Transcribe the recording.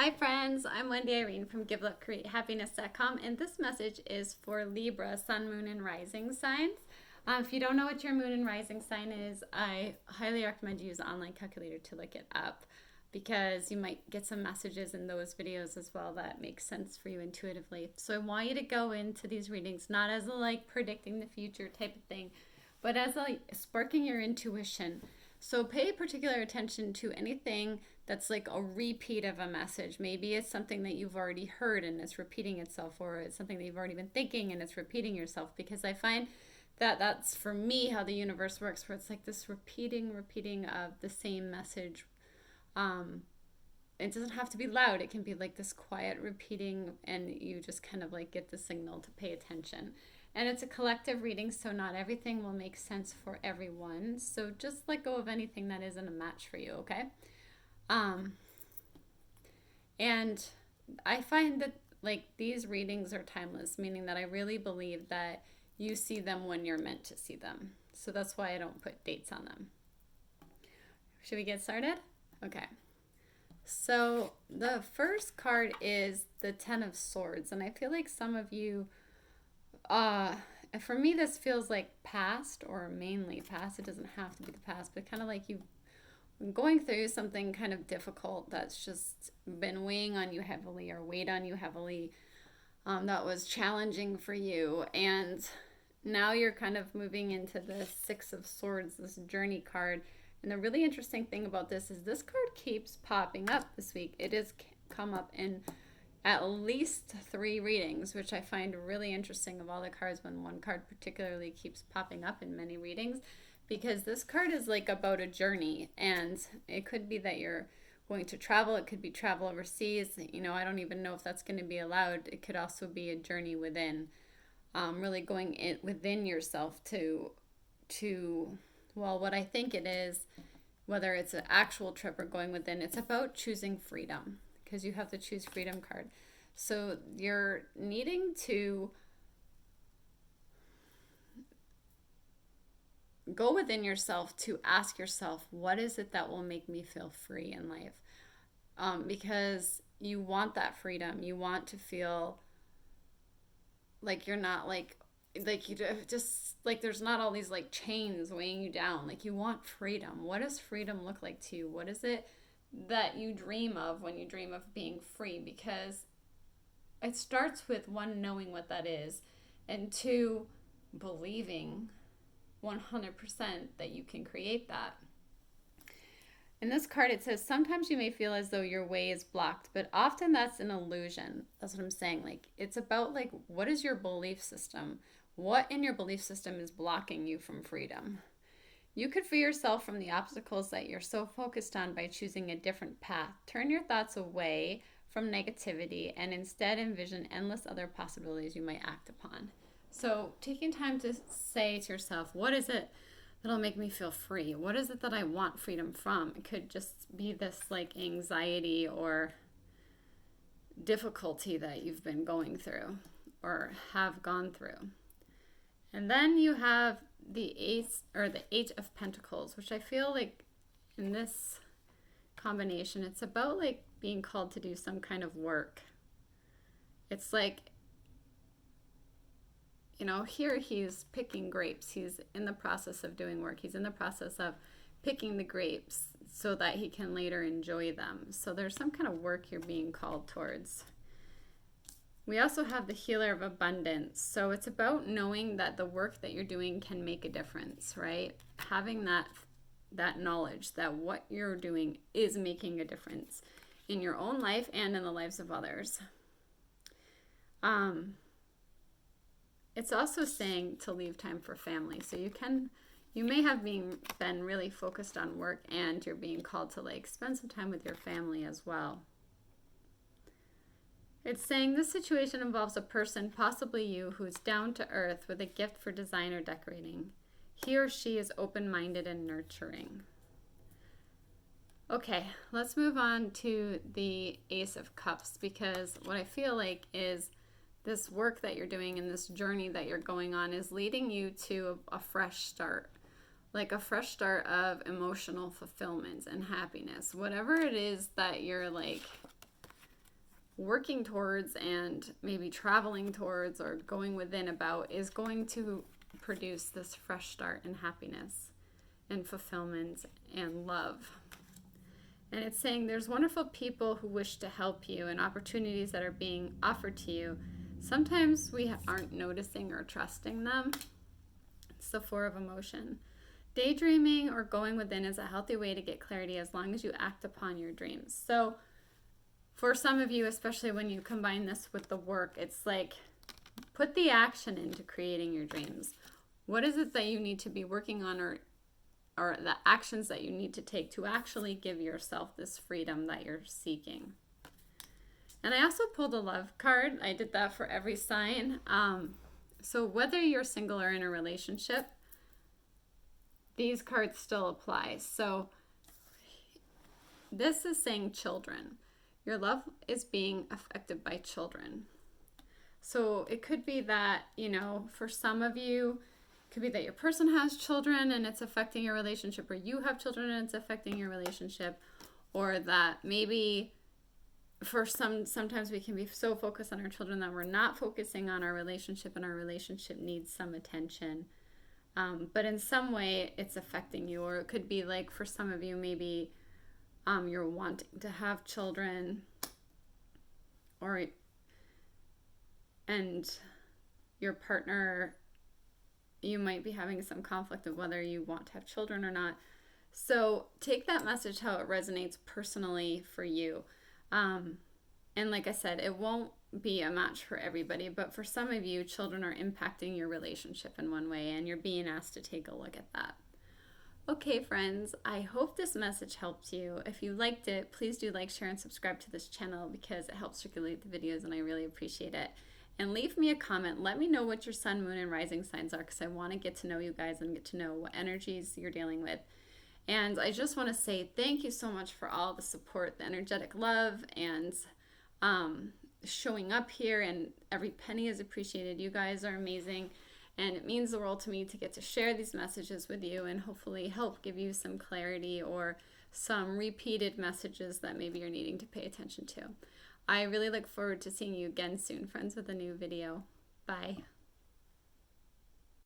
Hi friends, I'm Wendy Irene from givelovecreatehappiness.com, and this message is for Libra, Sun, Moon, and Rising signs. If you don't know what your Moon and Rising sign is, I highly recommend you use the online calculator to look it up, because you might get some messages in those videos as well that make sense for you intuitively. So I want you to go into these readings not as a predicting the future type of thing, but as sparking your intuition. So pay particular attention to anything that's like a repeat of a message. Maybe it's something that you've already heard and it's repeating itself, or it's something that you've already been thinking and it's repeating yourself, because I find that that's for me how the universe works, where it's like this repeating of the same message. It doesn't have to be loud. It can be like this quiet repeating, and you just kind of like get the signal to pay attention. And it's a collective reading, so not everything will make sense for everyone. So just let go of anything that isn't a match for you, okay? And I find that these readings are timeless, meaning that I really believe that you see them when you're meant to see them. So that's why I don't put dates on them. Should we get started? Okay. So the first card is the Ten of Swords, and I feel like some of you, for me this feels like past, or mainly past. It doesn't have to be the past, but kind of like you've been going through something kind of difficult that's just been weighing on you heavily, or weighed on you heavily, that was challenging for you, and now you're kind of moving into the Six of Swords, this journey card. And the really interesting thing about this is this card keeps popping up this week. It has come up in at least 3 readings, which I find really interesting of all the cards, when one card particularly keeps popping up in many readings, because this card is like about a journey, and it could be that you're going to travel. It could be travel overseas. I don't even know if that's going to be allowed. It could also be a journey within, really going in within yourself to well, what I think it is, whether it's an actual trip or going within, it's about choosing freedom, because you have the choose freedom card. So you're needing to go within yourself to ask yourself, what is it that will make me feel free in life? Because you want that freedom. You want to feel like you're not you just there's not all these chains weighing you down. You want freedom. What does freedom look like to you? What is it that you dream of when you dream of being free? Because it starts with 1, knowing what that is, and 2, believing 100% that you can create that. In this card, it says, sometimes you may feel as though your way is blocked, but often that's an illusion. That's what I'm saying. It's about what is your belief system? What in your belief system is blocking you from freedom? You could free yourself from the obstacles that you're so focused on by choosing a different path. Turn your thoughts away from negativity and instead envision endless other possibilities you might act upon. So taking time to say to yourself, what is it that'll make me feel free? What is it that I want freedom from? It could just be this anxiety or difficulty that you've been going through or have gone through. And then you have the Eight of Pentacles, which I feel like in this combination, it's about being called to do some kind of work. It's here he's picking grapes. He's in the process of doing work. He's in the process of picking the grapes so that he can later enjoy them. So there's some kind of work you're being called towards. We also have the Healer of Abundance. So it's about knowing that the work that you're doing can make a difference, right? Having that knowledge that what you're doing is making a difference in your own life and in the lives of others. It's also saying to leave time for family. So you may have been really focused on work, and you're being called to spend some time with your family as well. It's saying this situation involves a person, possibly you, who's down to earth with a gift for design or decorating. He or she is open-minded and nurturing. Okay, let's move on to the Ace of Cups, because what I feel like is this work that you're doing and this journey that you're going on is leading you to a fresh start. A fresh start of emotional fulfillment and happiness. Whatever it is that you're working towards and maybe traveling towards or going within about is going to produce this fresh start in happiness and fulfillment and love. And it's saying there's wonderful people who wish to help you and opportunities that are being offered to you. Sometimes we aren't noticing or trusting them. It's the Four of Emotion. Daydreaming or going within is a healthy way to get clarity as long as you act upon your dreams. So for some of you, especially when you combine this with the work, it's like put the action into creating your dreams. What is it that you need to be working on, or the actions that you need to take to actually give yourself this freedom that you're seeking? And I also pulled a love card. I did that for every sign. So whether you're single or in a relationship, these cards still apply. So this is saying children. Your love is being affected by children. So it could be that, for some of you, it could be that your person has children and it's affecting your relationship, or you have children and it's affecting your relationship, or that maybe sometimes we can be so focused on our children that we're not focusing on our relationship, and our relationship needs some attention. But in some way it's affecting you. Or it could be like for some of you, maybe you're wanting to have children, and your partner, you might be having some conflict of whether you want to have children or not. So take that message how it resonates personally for you. And like I said, it won't be a match for everybody, but for some of you, children are impacting your relationship in one way, and you're being asked to take a look at that. Okay, friends, I hope this message helped you. If you liked it, please do like, share, and subscribe to this channel because it helps circulate the videos and I really appreciate it. And leave me a comment. Let me know what your sun, moon, and rising signs are because I want to get to know you guys and get to know what energies you're dealing with. And I just want to say thank you so much for all the support, the energetic love, and showing up here, and every penny is appreciated. You guys are amazing. And it means the world to me to get to share these messages with you and hopefully help give you some clarity or some repeated messages that maybe you're needing to pay attention to. I really look forward to seeing you again soon, friends, with a new video. Bye.